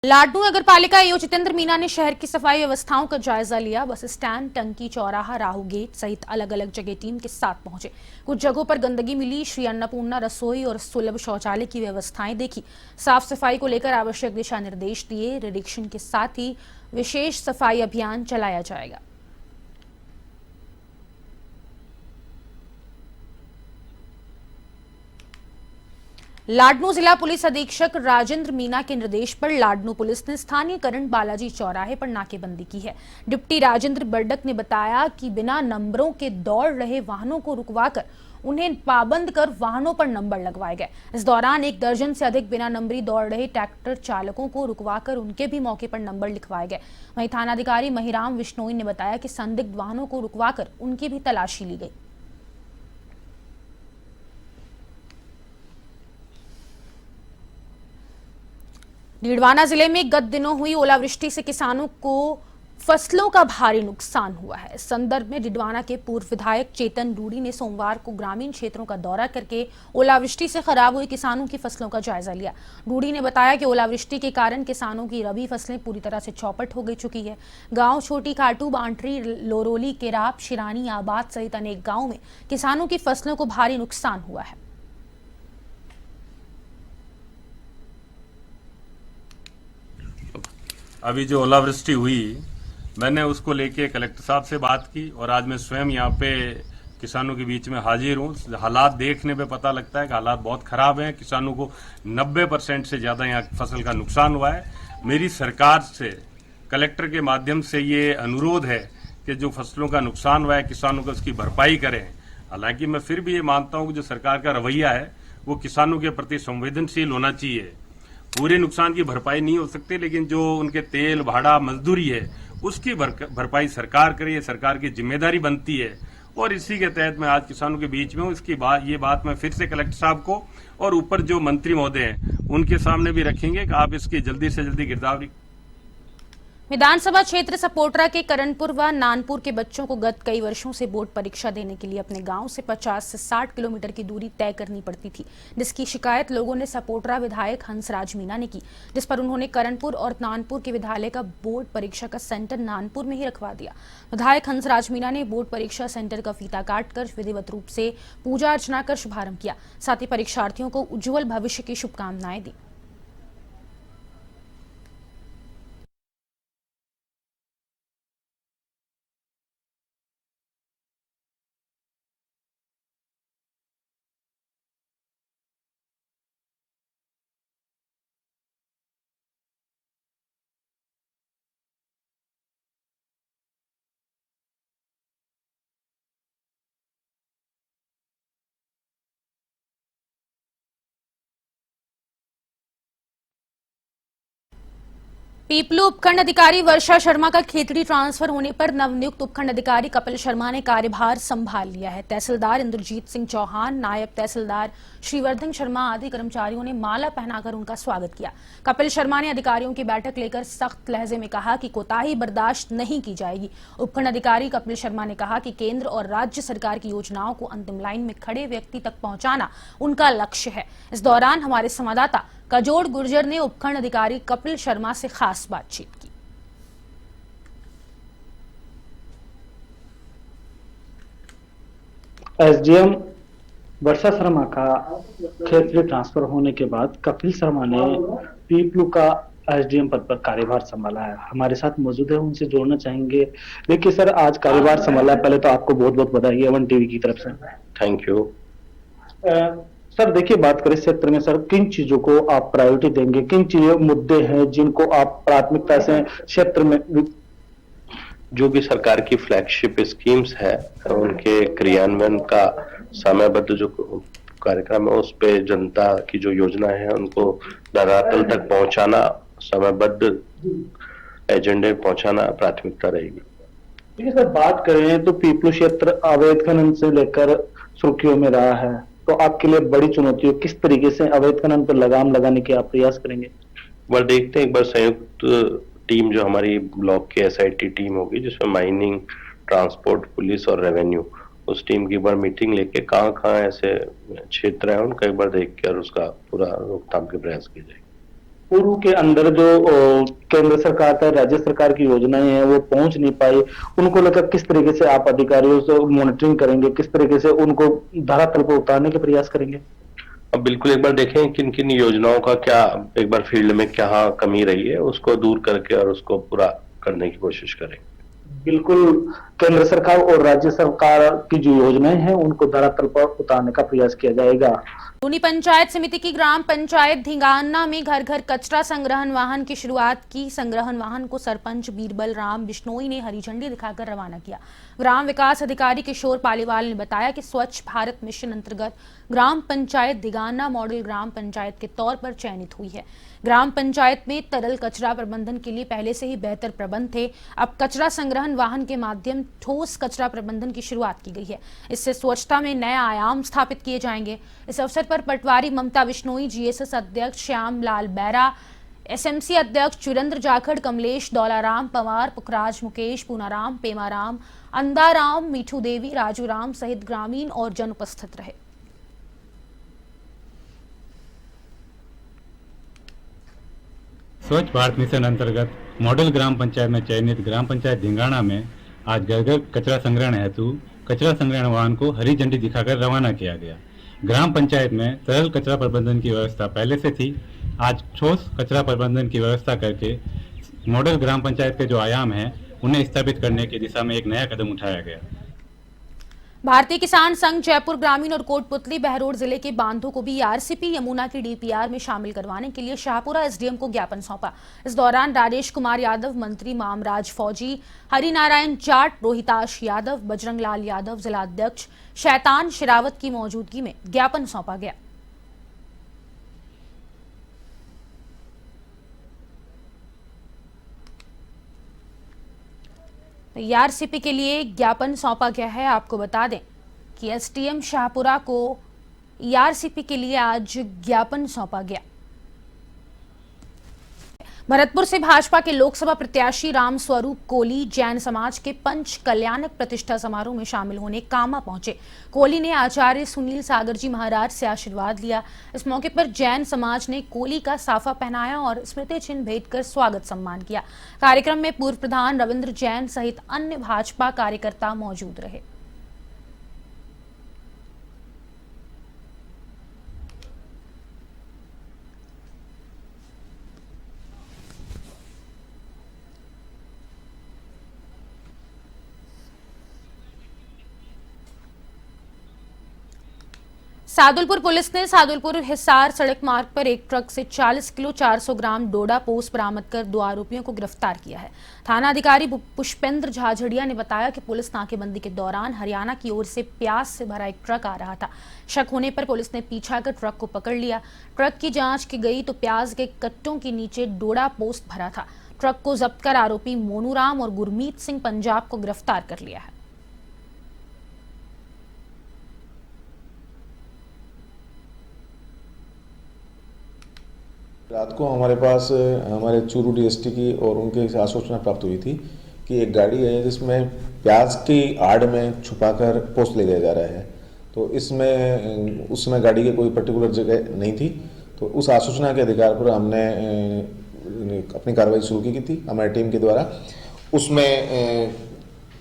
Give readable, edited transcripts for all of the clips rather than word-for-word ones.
लाडनू नगर पालिका आयुक्त जितेंद्र मीना ने शहर की सफाई व्यवस्थाओं का जायजा लिया। बस स्टैंड, टंकी, चौराहा, राहू गेट सहित अलग अलग जगह टीम के साथ पहुंचे। कुछ जगहों पर गंदगी मिली। श्री अन्नपूर्णा रसोई और सुलभ शौचालय की व्यवस्थाएं देखी। साफ सफाई को लेकर आवश्यक दिशा निर्देश दिए। निरीक्षण के साथ ही विशेष सफाई अभियान चलाया जाएगा। लाडनू जिला पुलिस अधीक्षक राजेंद्र मीना के निर्देश पर लाडनू पुलिस ने स्थानीय करण बालाजी चौराहे पर नाकेबंदी की है। डिप्टी राजेंद्र बर्डक ने बताया कि बिना नंबरों के दौड़ रहे वाहनों को रुकवाकर उन्हें पाबंद कर वाहनों पर नंबर लगवाए गए। इस दौरान 1 दर्जन से अधिक बिना नंबरी दौड़ रहे ट्रैक्टर चालकों को रुकवाकर उनके भी मौके पर नंबर लिखवाए गए। वहीं थानाधिकारी महिराम विश्नोई ने बताया कि संदिग्ध वाहनों को रुकवाकर उनकी भी तलाशी ली गई। डीडवाना जिले में गत दिनों हुई ओलावृष्टि से किसानों को फसलों का भारी नुकसान हुआ है। इस संदर्भ में डीडवाना के पूर्व विधायक चेतन डूडी ने सोमवार को ग्रामीण क्षेत्रों का दौरा करके ओलावृष्टि से खराब हुई किसानों की फसलों का जायजा लिया। डूडी ने बताया कि ओलावृष्टि के कारण किसानों की रबी फसलें पूरी तरह से चौपट हो गई चुकी है। गांव छोटी खाटू, बांटरी, लोरोली, केराप, शिरानी, आबाद सहित अनेक गाँव में किसानों की फसलों को भारी नुकसान हुआ है। अभी जो ओलावृष्टि हुई, मैंने उसको लेके कलेक्टर साहब से बात की और आज मैं स्वयं यहाँ पे किसानों के बीच में हाजिर हूँ। हालात देखने पे पता लगता है कि हालात बहुत खराब हैं। किसानों को 90% से ज्यादा यहाँ फसल का नुकसान हुआ है। मेरी सरकार से कलेक्टर के माध्यम से ये अनुरोध है कि जो फसलों का नुकसान हुआ है किसानों को उसकी भरपाई करें। हालांकि मैं फिर भी ये मानता हूँ कि जो सरकार का रवैया है वो किसानों के प्रति संवेदनशील होना चाहिए। पूरे नुकसान की भरपाई नहीं हो सकती, लेकिन जो उनके तेल, भाड़ा, मजदूरी है उसकी भरपाई सरकार करे, ये सरकार की जिम्मेदारी बनती है। और इसी के तहत मैं आज किसानों के बीच में हूँ। इसकी ये बात मैं फिर से कलेक्टर साहब को और ऊपर जो मंत्री महोदय हैं उनके सामने भी रखेंगे कि आप इसकी जल्दी से जल्दी गिरदावरी। विधानसभा क्षेत्र सपोटरा के करणपुर व नानपुर के बच्चों को गत कई वर्षों से बोर्ड परीक्षा देने के लिए अपने गांव से 50 से 60 किलोमीटर की दूरी तय करनी पड़ती थी, जिसकी शिकायत लोगों ने सपोटरा विधायक हंसराज मीना ने की, जिस पर उन्होंने करणपुर और नानपुर के विद्यालय का बोर्ड परीक्षा का सेंटर नानपुर में ही रखवा दिया। विधायक हंसराज मीना ने बोर्ड परीक्षा सेंटर का फीता काटकर विधिवत रूप से पूजा अर्चना कर शुभारंभ किया। साथ ही परीक्षार्थियों को उज्जवल भविष्य की शुभकामनाएं दी। पीपलू उपखंड अधिकारी वर्षा शर्मा का खेतड़ी ट्रांसफर होने पर नवनियुक्त उपखंड अधिकारी कपिल शर्मा ने कार्यभार संभाल लिया है। तहसीलदार इंद्रजीत सिंह चौहान, नायब तहसीलदार श्रीवर्धन शर्मा आदि कर्मचारियों ने माला पहनाकर उनका स्वागत किया। कपिल शर्मा ने अधिकारियों की बैठक लेकर सख्त लहजे में कहा कि कोताही बर्दाश्त नहीं की जाएगी। उपखंड अधिकारी कपिल शर्मा ने कहा कि केंद्र और राज्य सरकार की योजनाओं को अंतिम लाइन में खड़े व्यक्ति तक पहुंचाना उनका लक्ष्य है। इस दौरान हमारे संवाददाता कजोड़ गुर्जर ने उपखंड अधिकारी कपिल शर्मा से खास बातचीत की। एसडीएम वर्षा शर्मा का खेतड़ी ट्रांसफर होने के बाद कपिल शर्मा ने पीपलू का एसडीएम पद पर कार्यभार संभाला है। हमारे साथ मौजूद है, उनसे जोड़ना चाहेंगे। देखिए सर, आज कार्यभार संभाला है, पहले तो आपको बहुत बहुत बधाई है 1 टीवी की तरफ से। Thank you. सर देखिए, बात करें इस क्षेत्र में, सर किन चीजों को आप प्रायोरिटी देंगे, किन चीजों मुद्दे हैं जिनको आप प्राथमिकता से क्षेत्र में? जो भी सरकार की फ्लैगशिप स्कीम्स है उनके क्रियान्वयन का समयबद्ध जो कार्यक्रम है उस पे जनता की जो योजना है उनको धरातल तक पहुंचाना, समयबद्ध एजेंडे पहुंचाना प्राथमिकता रहेगी। देखिए सर, बात करें तो पीपलू क्षेत्र अवैध खनन से लेकर सुर्खियों में रहा है, तो आपके लिए बड़ी चुनौती हो, किस तरीके से अवैध खनन पर लगाम लगाने के आप प्रयास करेंगे? वह देखते हैं, एक बार संयुक्त टीम जो हमारी ब्लॉक की एसआईटी टीम होगी जिसमें माइनिंग, ट्रांसपोर्ट, पुलिस और रेवेन्यू, उस टीम की एक बार मीटिंग लेके कहाँ ऐसे क्षेत्र है उनका एक बार देख के और उसका पूरा रोकथाम के प्रयास किए जाएंगे। पूर्व के अंदर जो केंद्र सरकार का राज्य सरकार की योजनाएं हैं वो पहुंच नहीं पाई, उनको लेकर किस तरीके से आप अधिकारियों से मॉनिटरिंग करेंगे, किस तरीके से उनको धरातल पर उतारने के प्रयास करेंगे? अब बिल्कुल एक बार देखें किन किन योजनाओं का क्या एक बार फील्ड में क्या कमी रही है, उसको दूर करके और उसको पूरा करने की कोशिश करें। बिल्कुल, केंद्र सरकार और राज्य सरकार की जो योजनाएं हैं उनको धरातल पर उतारने का प्रयास किया जाएगा। लूनी पंचायत समिति की ग्राम पंचायत धिंगाना में घर घर कचरा संग्रहण वाहन की शुरुआत की। संग्रहण वाहन को सरपंच बीरबल राम बिश्नोई ने हरी झंडी दिखाकर रवाना किया। ग्राम विकास अधिकारी किशोर पालीवाल ने बताया कि स्वच्छ भारत मिशन अंतर्गत ग्राम पंचायत धिंगाना मॉडल ग्राम पंचायत के तौर पर चयनित हुई है। ग्राम पंचायत में तरल कचरा प्रबंधन के लिए पहले से ही बेहतर प्रबंध थे। अब कचरा संग्रहण वाहन के माध्यम ठोस कचरा प्रबंधन की शुरुआत की गई है। इससे स्वच्छता में नए आयाम स्थापित किए जाएंगे। इस अवसर पर पटवारी ममता बिश्नोई, जीएसएस अध्यक्ष श्याम लाल बैरा, एसएमसी अध्यक्ष चुरेंद्र जाखड़, कमलेश, दौलाराम पवार, पुखराज मुकेश, पूनाराम, पेमाराम, अंदाराम, मीठू देवी, राजू राम सहित ग्रामीण और जन उपस्थित रहे। स्वच्छ भारत मिशन अंतर्गत मॉडल ग्राम पंचायत में चयनित ग्राम पंचायत धिंगाना में आज घर घर कचरा संग्रहण हेतु कचरा संग्रहण वाहन को हरी झंडी दिखाकर रवाना किया गया। ग्राम पंचायत में तरल कचरा प्रबंधन की व्यवस्था पहले से थी। आज ठोस कचरा प्रबंधन की व्यवस्था करके मॉडल ग्राम पंचायत के जो आयाम हैं उन्हें स्थापित करने की दिशा में एक नया कदम उठाया गया। भारतीय किसान संघ जयपुर ग्रामीण और कोटपुतली बहरोड जिले के बांधों को भी आरसीपी यमुना की डीपीआर में शामिल करवाने के लिए शाहपुरा एसडीएम को ज्ञापन सौंपा। इस दौरान राजेश कुमार यादव, मंत्री मामराज फौजी, हरिनारायण जाट, रोहिताश यादव, बजरंग लाल यादव, जिलाध्यक्ष शैतान शेरावत की मौजूदगी में ज्ञापन सौंपा गया। आरसीपी के लिए ज्ञापन सौंपा गया है। आपको बता दें कि एसडीएम शाहपुरा को आरसीपी के लिए आज ज्ञापन सौंपा गया। भरतपुर से भाजपा के लोकसभा प्रत्याशी राम स्वरूप कोली जैन समाज के पंच कल्याणक प्रतिष्ठा समारोह में शामिल होने कामा पहुंचे। कोली ने आचार्य सुनील सागर जी महाराज से आशीर्वाद लिया। इस मौके पर जैन समाज ने कोली का साफा पहनाया और स्मृति चिन्ह भेंट कर स्वागत सम्मान किया। कार्यक्रम में पूर्व प्रधान रविंद्र जैन सहित अन्य भाजपा कार्यकर्ता मौजूद रहे। सादुलपुर पुलिस ने सादुलपुर हिसार सड़क मार्ग पर एक ट्रक से 40 किलो 400 ग्राम डोडा पोस्त बरामद कर 2 आरोपियों को गिरफ्तार किया है। थाना अधिकारी पुष्पेंद्र झाझड़िया ने बताया कि पुलिस नाकेबंदी के दौरान हरियाणा की ओर से प्याज से भरा एक ट्रक आ रहा था। शक होने पर पुलिस ने पीछा कर ट्रक को पकड़ लिया। ट्रक की जांच की गई तो प्याज के कट्टों के नीचे डोडा पोस्त भरा था। ट्रक को जब्त कर आरोपी मोनूराम और गुरमीत सिंह पंजाब को गिरफ्तार कर लिया है। रात को हमारे पास हमारे चूरू डीएसटी की और उनके सूचना प्राप्त हुई थी कि एक गाड़ी है जिसमें प्याज की आड़ में छुपाकर पोस्ट ले जाया जा रहा है। तो इसमें उस समय गाड़ी की कोई पर्टिकुलर जगह नहीं थी। तो उस आसूचना के आधार पर हमने अपनी कार्रवाई शुरू की थी हमारी टीम के द्वारा। उसमें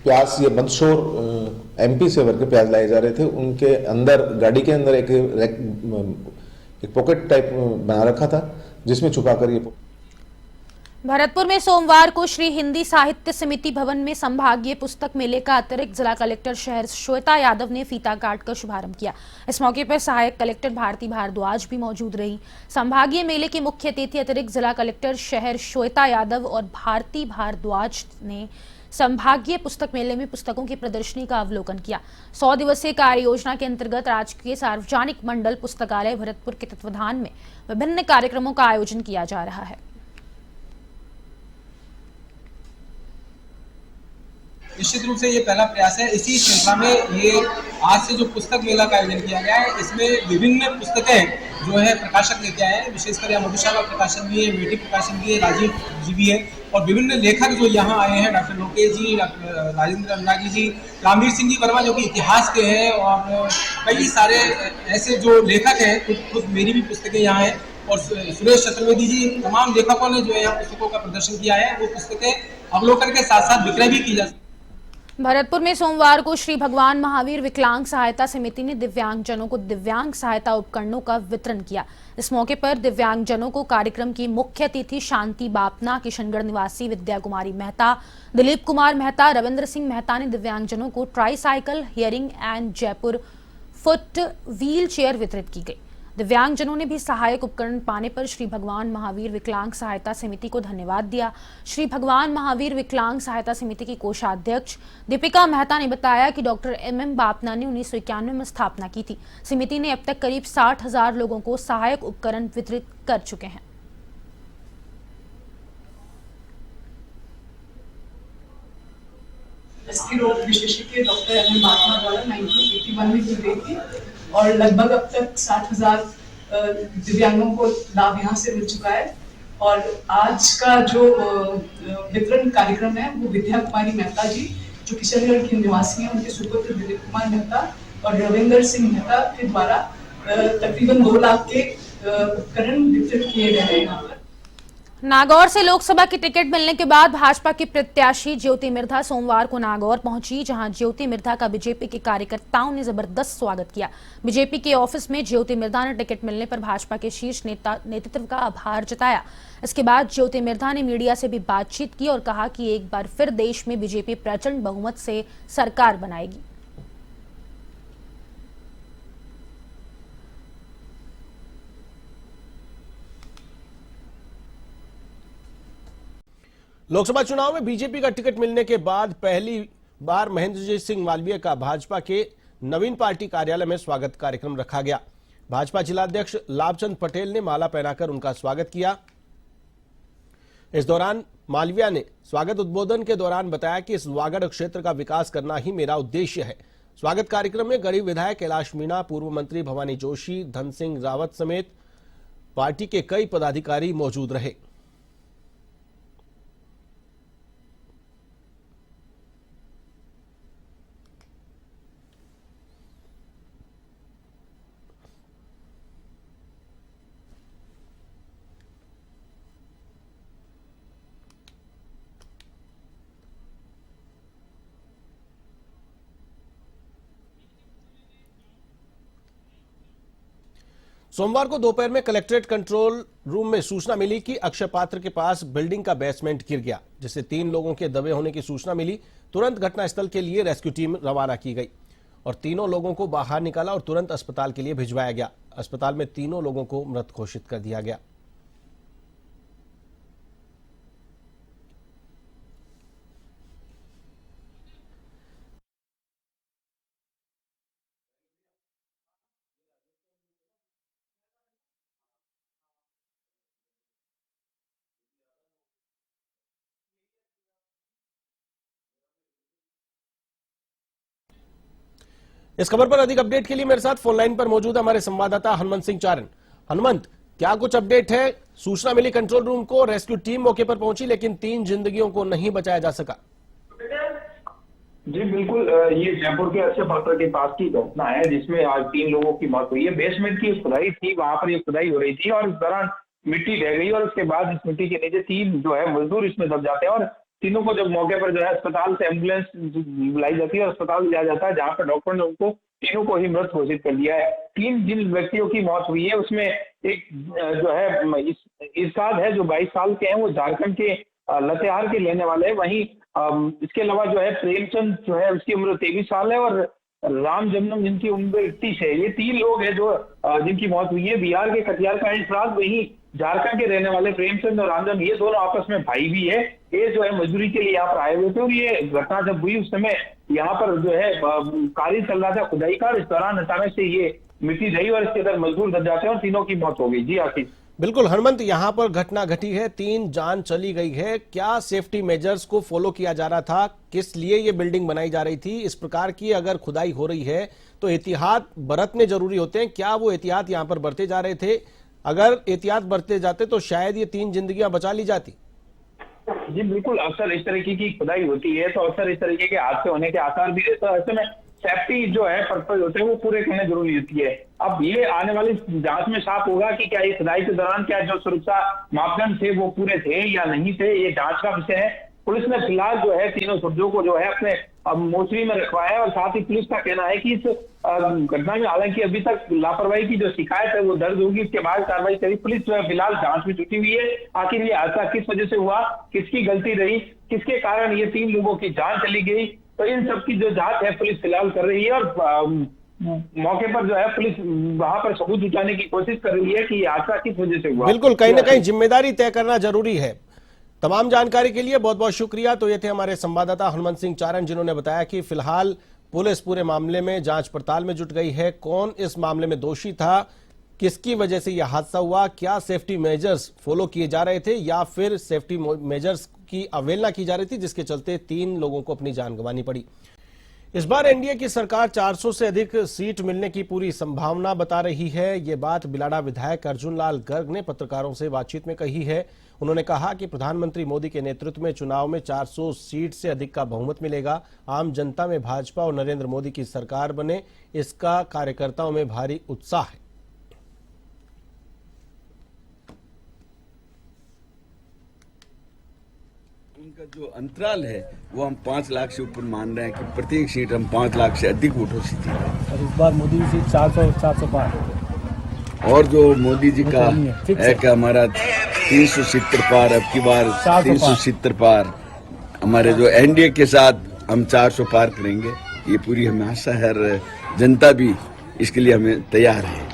प्याज ये बंदशोर एमपी से भर के प्याज लाए जा रहे थे। उनके अंदर गाड़ी के अंदर एक पॉकेट टाइप बना रखा था जिसमें छुपाकर ये। भरतपुर में सोमवार को श्री हिंदी साहित्य समिति भवन में संभागीय पुस्तक मेले का अतिरिक्त जिला कलेक्टर शहर श्वेता यादव ने फीता काट कर शुभारंभ किया। इस मौके पर सहायक कलेक्टर भारती भारद्वाज भी मौजूद रही। संभागीय मेले के मुख्य अतिथि अतिरिक्त जिला कलेक्टर शहर श्वेता यादव और भारती भारद्वाज ने संभागीय पुस्तक मेले में पुस्तकों की प्रदर्शनी का अवलोकन किया। 100 दिवसीय कार्य योजना के अंतर्गत राजकीय सार्वजनिक मंडल पुस्तकालय भरतपुर के तत्वाधान में विभिन्न कार्यक्रमों का आयोजन किया जा रहा है। निश्चित रूप से ये पहला प्रयास है। इसी श्रृंखला में ये आज से जो पुस्तक मेला का आयोजन किया गया है, इसमें विभिन्न पुस्तकें जो है प्रकाशक लेके आए हैं। विशेषकर यहाँ मधुशाला प्रकाशन भी है, बेटी प्रकाशन भी है, राजीव जी भी है और विभिन्न लेखक जो यहाँ आए हैं, डॉक्टर लोकेश जी, डॉक्टर राजेंद्र अनुरागी जी, रामवीर सिंह जी वर्मा जो कि इतिहास के हैं और कई सारे ऐसे जो लेखक हैं। खुद मेरी भी पुस्तकें यहाँ हैं और सुरेश चतुर्वेदी जी तमाम लेखकों ने जो है यहाँ पुस्तकों का प्रदर्शन किया है, वो पुस्तकें अवलोकन के साथ साथ विक्रय भी की जा सकती है। भरतपुर में सोमवार को श्री भगवान महावीर विकलांग सहायता समिति ने दिव्यांगजनों को दिव्यांग सहायता उपकरणों का वितरण किया। इस मौके पर दिव्यांगजनों को कार्यक्रम की मुख्य अतिथि शांति बापना, किशनगढ़ निवासी विद्या कुमारी मेहता, दिलीप कुमार मेहता, रविंद्र सिंह मेहता ने दिव्यांगजनों को tricycle, hearing and Jaipur foot wheel chair वितरित की गई। दिव्यांगजनों ने भी सहायक उपकरण पाने पर श्री भगवान महावीर विकलांग सहायता समिति को धन्यवाद दिया। श्री भगवान महावीर विकलांग सहायता समिति की कोषाध्यक्ष दीपिका मेहता ने बताया कि डॉक्टर MM बापना ने 1991 में स्थापना की थी। समिति ने अब तक करीब 60,000 लोगों को सहायक उपकरण वितरित कर चुके हैं। इसकी रोग विशेषज्ञ डॉक्टर MM बापना द्वारा 1981 में की गई थी और लगभग अब तक 60,000 दिव्यांगों को लाभ यहाँ से मिल चुका है। और आज का जो वितरण कार्यक्रम है वो विद्या कुमारी मेहता जी जो किशनगढ़ के निवासी हैं, उनके सुपुत्र दिलीप कुमार मेहता और रविंद्र सिंह मेहता के द्वारा तकरीबन 2 लाख के उपकरण वितरित किए गए हैं यहाँ पर। नागौर से लोकसभा की टिकट मिलने के बाद भाजपा की प्रत्याशी ज्योति मिर्धा सोमवार को नागौर पहुंची, जहां ज्योति मिर्धा का बीजेपी के कार्यकर्ताओं ने जबरदस्त स्वागत किया। बीजेपी के ऑफिस में ज्योति मिर्धा ने टिकट मिलने पर भाजपा के शीर्ष नेतृत्व का आभार जताया। इसके बाद ज्योति मिर्धा ने मीडिया से भी बातचीत की और कहा कि एक बार फिर देश में बीजेपी प्रचंड बहुमत से सरकार बनाएगी। लोकसभा चुनाव में बीजेपी का टिकट मिलने के बाद पहली बार महेंद्रजीत सिंह मालवीय का भाजपा के नवीन पार्टी कार्यालय में स्वागत कार्यक्रम रखा गया। भाजपा जिलाध्यक्ष लाभचंद पटेल ने माला पहनाकर उनका स्वागत किया। इस दौरान मालवीय ने स्वागत उद्बोधन के दौरान बताया कि इस वागड़ क्षेत्र का विकास करना ही मेरा उद्देश्य है। स्वागत कार्यक्रम में गरीब विधायक कैलाश मीणा, पूर्व मंत्री भवानी जोशी, धन सिंह रावत समेत पार्टी के कई पदाधिकारी मौजूद रहे। सोमवार को दोपहर में कलेक्ट्रेट कंट्रोल रूम में सूचना मिली कि अक्षय पात्र के पास बिल्डिंग का बेसमेंट गिर गया, जिससे 3 लोगों के दबे होने की सूचना मिली। तुरंत घटनास्थल के लिए रेस्क्यू टीम रवाना की गई और तीनों लोगों को बाहर निकाला और तुरंत अस्पताल के लिए भिजवाया गया। अस्पताल में तीनों लोगों को मृत घोषित कर दिया गया। इस खबर पर अधिक अपडेट के लिए मेरे साथ फोन लाइन पर मौजूद है हमारे संवाददाता हनुमंत सिंह चारण। हनुमंत, क्या कुछ अपडेट है? सूचना मिली कंट्रोल रूम को, रेस्क्यू टीम मौके पर पहुंची, लेकिन 3 जिंदगियों को नहीं बचाया जा सका। जी बिल्कुल, ये जयपुर के अक्षय पात्र के पास की घटना है जिसमें आज 3 लोगों की मौत हुई है। बेसमेंट की खुदाई थी, वहां पर ये खुदाई हो रही थी और इस दौरान मिट्टी रह गई और उसके बाद इस मिट्टी के नीचे 3 जो है मजदूर इसमें दब जाते हैं और तीनों को जब मौके पर जो है अस्पताल से एम्बुलेंस बुलाई जाती है और अस्पताल लिया जाता है, जहां पर डॉक्टर ने उनको तीनों को ही मृत घोषित कर दिया है। 3 जिन व्यक्तियों की मौत हुई है उसमें एक जो है इरशाद है जो 22 साल के हैं, वो झारखंड के लतेहार के लेने वाले हैं। वहीं इसके अलावा जो है प्रेमचंद जो है उसकी उम्र 23 साल है और राम जमनम जिनकी उम्र 31 है। ये 3 लोग हैं जो जिनकी मौत हुई है। बिहार के कटिहार का इरशाद, वहीं झारखंड के रहने वाले प्रेमचंद और रामजम, ये दोनों आपस में भाई भी है। ये जो है मजदूरी के लिए यहाँ पर आए हुए थे और ये घटना जब हुई उस समय यहाँ पर जो है कार्य चल रहा था खुदाई का। इस दौरान अचानक से ये मिट्टी रही और इसके अंदर मजदूर दब जाते हैं और तीनों की मौत हो गई। जी आशीष। बिल्कुल हनुमंत, यहाँ पर घटना घटी है, 3 जान चली गई है। क्या सेफ्टी मेजर्स को फॉलो किया जा रहा था? किस लिए ये बिल्डिंग बनाई जा रही थी? इस प्रकार की अगर खुदाई हो रही है तो एहतियात बरतने जरूरी होते हैं। क्या वो एहतियात यहाँ पर बरते जा रहे थे? अगर एहतियात बरते जाते तो शायद ये 3 जिंदगियां बचा ली जाती। जी बिल्कुल, अक्सर इस तरीके की खुदाई होती है तो अक्सर इस तरीके के हादसे होने के आसार भी रहते हैं। ऐसे में सेफ्टी जो है पर्पज होते हैं वो पूरे करने जरूरी होती है। अब ये आने वाली जांच में साफ होगा कि क्या ये खुदाई के दौरान क्या जो सुरक्षा मापदंड थे वो पूरे थे या नहीं थे, ये जांच का विषय है। पुलिस ने फिलहाल जो है तीनों सब्जों को जो है अपने मोचरी में रखवाया है और साथ ही पुलिस का कहना है कि इस घटना में हालांकि अभी तक लापरवाही की जो शिकायत है वो दर्ज होगी, इसके बाद कार्रवाई करी। पुलिस जो है फिलहाल जांच में जुटी हुई है। आखिर ये हादसा किस वजह से हुआ, किसकी गलती रही, किसके कारण ये 3 लोगों की जान चली गई, तो इन सब की जो जांच है पुलिस फिलहाल कर रही है और मौके पर जो है पुलिस वहां पर सबूत जुटाने की कोशिश कर रही है कि ये हादसा किस वजह से हुआ। बिल्कुल, कहीं ना कहीं जिम्मेदारी तय करना जरूरी है। तमाम जानकारी के लिए बहुत बहुत शुक्रिया। तो ये थे हमारे संवाददाता हनुमंत सिंह चारण, जिन्होंने बताया कि फिलहाल पुलिस पूरे मामले में जांच पड़ताल में जुट गई है। कौन इस मामले में दोषी था, किसकी वजह से यह हादसा हुआ, क्या सेफ्टी मेजर्स फॉलो किए जा रहे थे या फिर सेफ्टी मेजर्स की अवहेलना की जा रही थी, जिसके चलते 3 लोगों को अपनी जान गंवानी पड़ी। इस बार एनडीए की सरकार 400 से अधिक सीट मिलने की पूरी संभावना बता रही है। ये बात बिलाड़ा विधायक अर्जुन लाल गर्ग ने पत्रकारों से बातचीत में कही है। उन्होंने कहा कि प्रधानमंत्री मोदी के नेतृत्व में चुनाव में 400 सीट से अधिक का बहुमत मिलेगा। आम जनता में भाजपा और नरेंद्र मोदी की सरकार बने, इसका कार्यकर्ताओं में भारी उत्साह है। उनका जो अंतराल है वो हम 5 लाख से ऊपर मान रहे हैं कि प्रत्येक सीट हम 5 लाख से अधिक वोटों से जीते। और इस बार मोदी जी सीट 400 पार और जो मोदी जी का है कि हमारा 370 पार, अब की बार 370 पार, हमारे जो एनडीए के साथ हम 400 पार करेंगे, ये पूरी हमें आशा है। जनता भी इसके लिए हमें तैयार है।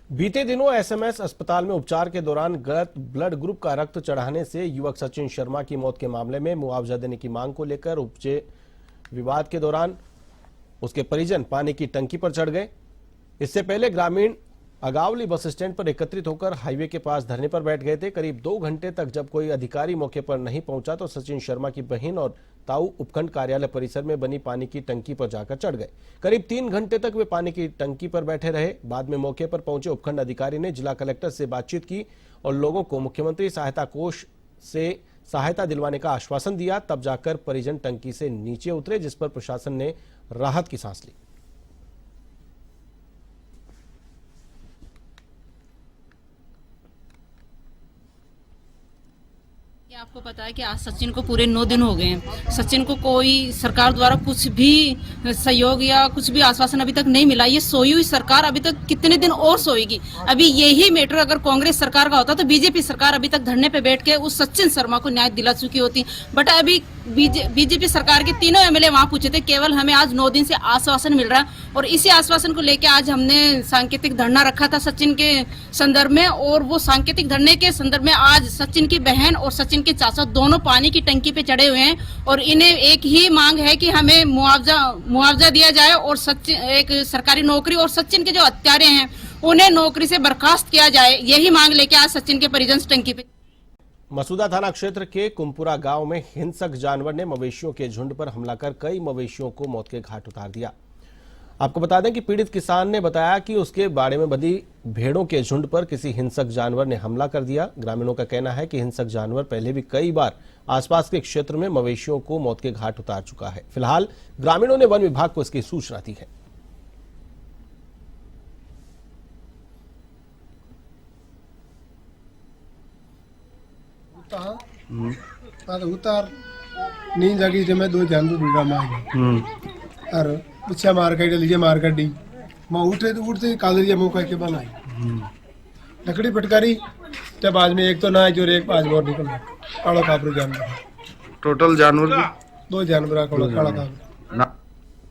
बीते दिनों एसएमएस अस्पताल में उपचार के दौरान गलत ब्लड ग्रुप का रक्त चढ़ाने से युवक सचिन शर्मा की मौत के मामले में मुआवजा देने की मांग को लेकर उपजे विवाद के दौरान उसके परिजन पानी की टंकी पर चढ़ गए। इससे पहले ग्रामीण अगावली बस स्टैंड पर एकत्रित होकर हाईवे के पास धरने पर बैठ गए थे। करीब 2 घंटे तक जब कोई अधिकारी मौके पर नहीं पहुंचा तो सचिन शर्मा की बहन और ताऊ उपखंड कार्यालय परिसर में बनी पानी की टंकी पर जाकर चढ़ गए। करीब 3 घंटे तक वे पानी की टंकी पर बैठे रहे। बाद में मौके पर पहुंचे उपखंड अधिकारी ने जिला कलेक्टर से बातचीत की और लोगों को मुख्यमंत्री सहायता कोष से सहायता दिलवाने का आश्वासन दिया। तब जाकर परिजन टंकी से नीचे उतरे, जिस पर प्रशासन ने राहत की सांस ली। आपको पता है कि आज सचिन को पूरे 9 दिन हो गए हैं। सचिन को कोई सरकार द्वारा कुछ भी सहयोग या कुछ भी आश्वासन अभी तक नहीं मिला। ये सोई हुई सरकार अभी तक कितने दिन और सोएगी। अभी यही मैटर अगर कांग्रेस सरकार का होता तो बीजेपी सरकार अभी तक धरने पे बैठ के उस सचिन शर्मा को न्याय दिला चुकी होती। बट अभी बीजेपी सरकार के तीनों एमएलए वहां पूछे थे, केवल हमें आज 9 दिन से आश्वासन मिल रहा है और इसी आश्वासन को लेकर आज हमने सांकेतिक धरना रखा था सचिन के संदर्भ में। और वो सांकेतिक धरने के संदर्भ में आज सचिन की बहन और सचिन के चाचा दोनों पानी की टंकी पे चढ़े हुए हैं और इन्हें एक ही मांग है कि हमें मुआवजा दिया जाए और सचिन एक सरकारी नौकरी और सचिन के जो हत्यारे हैं उन्हें नौकरी से बर्खास्त किया जाए। यही मांग लेके आज सचिन के परिजन टंकी पे। मसूदा थाना क्षेत्र के कुमपुरा गांव में हिंसक जानवर ने मवेशियों के झुंड पर हमला कर कई मवेशियों को मौत के घाट उतार दिया। आपको बता दें कि पीड़ित किसान ने बताया कि उसके बाड़े में बंधी भेड़ों के झुंड पर किसी हिंसक जानवर ने हमला कर दिया। ग्रामीणों का कहना है कि हिंसक जानवर पहले भी कई बार आसपास के क्षेत्र में मवेशियों को मौत के घाट उतार चुका है। फिलहाल ग्रामीणों ने वन विभाग को इसकी सूचना दी है। उतार नींद लगी जब मैं 2 जानवर बुढ़ा मार और पीछे मार कर लीजिए मार कर डी मैं उठते कादरिया मुंह करके बनाई लकड़ी फटकारी। जब आज में एक तो ना जो एक 5 और निकल काला काबरू जानवर। टोटल जानवर 2 जानवर काला काबरू।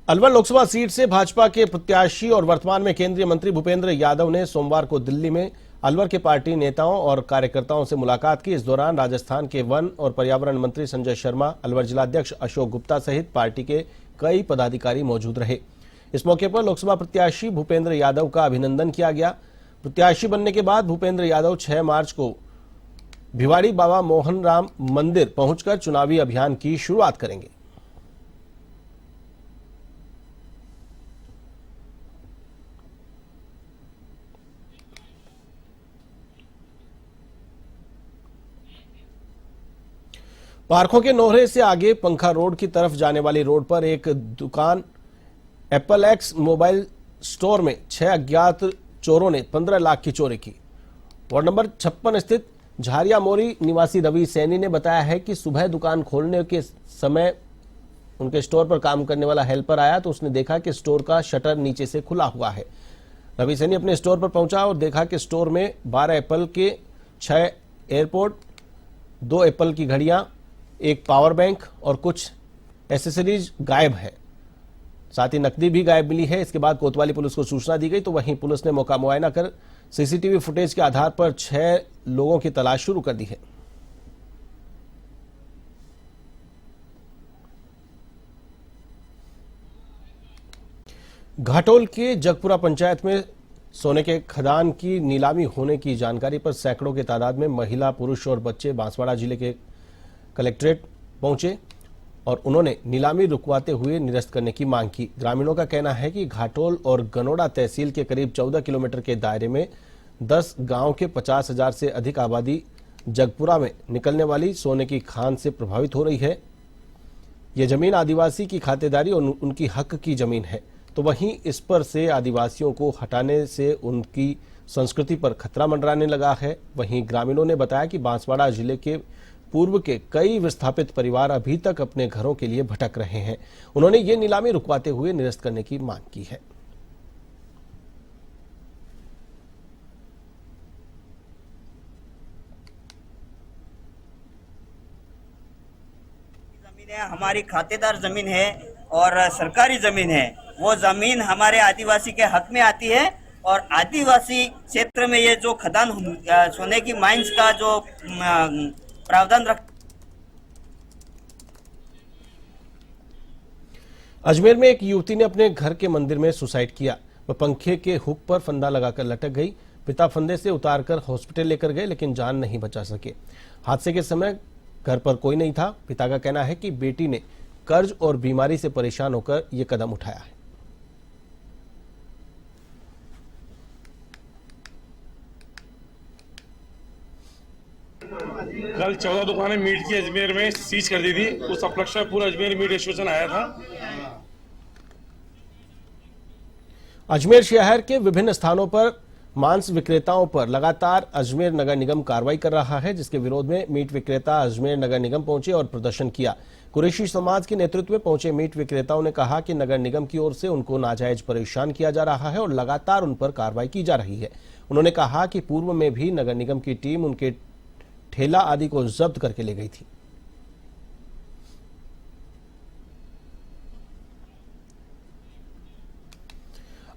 अलवर लोकसभा सीट से भाजपा के प्रत्याशी और वर्तमान में केंद्रीय मंत्री भूपेंद्र यादव ने सोमवार को दिल्ली में अलवर के पार्टी नेताओं और कार्यकर्ताओं से मुलाकात की। इस दौरान राजस्थान के वन और पर्यावरण मंत्री संजय शर्मा, अलवर जिलाध्यक्ष अशोक गुप्ता सहित पार्टी के कई पदाधिकारी मौजूद रहे। इस मौके पर लोकसभा प्रत्याशी भूपेंद्र यादव का अभिनंदन किया गया। प्रत्याशी बनने के बाद भूपेंद्र यादव 6 मार्च को भिवाड़ी बाबा मोहन राम मंदिर पहुंचकर चुनावी अभियान की शुरुआत करेंगे। पार्कों के नोहरे से आगे पंखा रोड की तरफ जाने वाली रोड पर एक दुकान एप्पल एक्स मोबाइल स्टोर में 6 अज्ञात चोरों ने 15 लाख की चोरी की। वार्ड नंबर 56 स्थित झारिया मोरी निवासी रवि सैनी ने बताया है कि सुबह दुकान खोलने के समय उनके स्टोर पर काम करने वाला हेल्पर आया तो उसने देखा कि स्टोर का शटर नीचे से खुला हुआ है। रवि सैनी अपने स्टोर पर पहुंचा और देखा कि स्टोर में 12 एप्पल के 6 एयरपोर्ट, 2 एप्पल की घड़ियां, एक पावर बैंक और कुछ एसेसरीज गायब है। साथ ही नकदी भी गायब मिली है। इसके बाद कोतवाली पुलिस को सूचना दी गई तो वहीं पुलिस ने मौका मुआयना कर सीसीटीवी फुटेज के आधार पर 6 लोगों की तलाश शुरू कर दी है। घाटोल के जगपुरा पंचायत में सोने के खदान की नीलामी होने की जानकारी पर सैकड़ों की तादाद में महिला, पुरुष और बच्चे बांसवाड़ा जिले के कलेक्ट्रेट पहुंचे और उन्होंने नीलामी रुकवाते हुए निरस्त करने की मांग की। ग्रामीणों का कहना है कि घाटोल और गनोड़ा तहसील के करीब 14 किलोमीटर के दायरे में 10 गांव के 50,000 से अधिक आबादी जगपुरा में निकलने वाली सोने की खान से प्रभावित हो रही है। यह जमीन आदिवासी की खातेदारी और उनकी हक की जमीन है, तो वहीं इस पर से आदिवासियों को हटाने से उनकी संस्कृति पर खतरा मंडराने लगा है। वहीं ग्रामीणों ने बताया कि बांसवाड़ा जिले के पूर्व के कई विस्थापित परिवार अभी तक अपने घरों के लिए भटक रहे हैं। उन्होंने ये नीलामी रुकवाते हुए निरस्त करने की मांग की है। हमारी खातेदार जमीन है और सरकारी जमीन है। वो जमीन हमारे आदिवासी के हक में आती है और आदिवासी क्षेत्र में ये जो खदान सोने की माइंस का जो प्रावधान रख। अजमेर में एक युवती ने अपने घर के मंदिर में सुसाइड किया। वह पंखे के हुक पर फंदा लगाकर लटक गई। पिता फंदे से उतारकर हॉस्पिटल लेकर गए लेकिन जान नहीं बचा सके। हादसे के समय घर पर कोई नहीं था। पिता का कहना है कि बेटी ने कर्ज और बीमारी से परेशान होकर यह कदम उठाया है। कल 14 दुकानें मीट की अजमेर में सीज कर दी थी। उस उपलक्ष्य में पूरा अजमेर मीट एसोसिएशन आया था। अजमेर शहर के विभिन्न स्थानों पर मांस विक्रेताओं पर लगातार अजमेर नगर निगम कार्रवाई कर रहा है, जिसके विरोध में मीट विक्रेता अजमेर नगर निगम पहुंचे और प्रदर्शन किया। कुरैशी समाज के नेतृत्व में पहुंचे मीट विक्रेताओं ने कहा कि नगर निगम की ओर से उनको नाजायज परेशान किया जा रहा है और लगातार उन पर कार्रवाई की जा रही है। उन्होंने कहा कि पूर्व में भी नगर निगम की टीम उनके ठेला आदि को जब्त करके ले गई थी।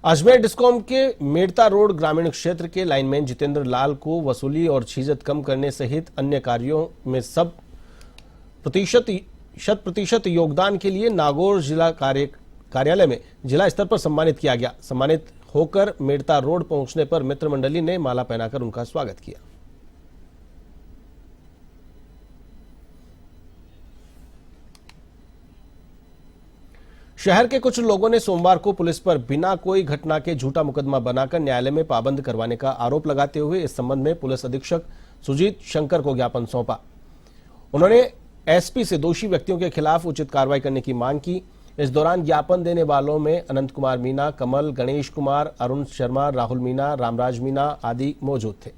अजमेर डिस्कॉम के मेड़ता रोड ग्रामीण क्षेत्र के लाइनमैन जितेंद्र लाल को वसूली और छीजत कम करने सहित अन्य कार्यों में शत प्रतिशत योगदान के लिए नागौर जिला कार्यालय में जिला स्तर पर सम्मानित किया गया। सम्मानित होकर मेड़ता रोड पहुंचने पर मित्र मंडली ने माला पहनाकर उनका स्वागत किया। शहर के कुछ लोगों ने सोमवार को पुलिस पर बिना कोई घटना के झूठा मुकदमा बनाकर न्यायालय में पाबंद करवाने का आरोप लगाते हुए इस संबंध में पुलिस अधीक्षक सुजीत शंकर को ज्ञापन सौंपा। उन्होंने एसपी से दोषी व्यक्तियों के खिलाफ उचित कार्रवाई करने की मांग की। इस दौरान ज्ञापन देने वालों में अनंत कुमार मीना, कमल, गणेश कुमार, अरुण शर्मा, राहुल मीना, रामराज मीना आदि मौजूद थे।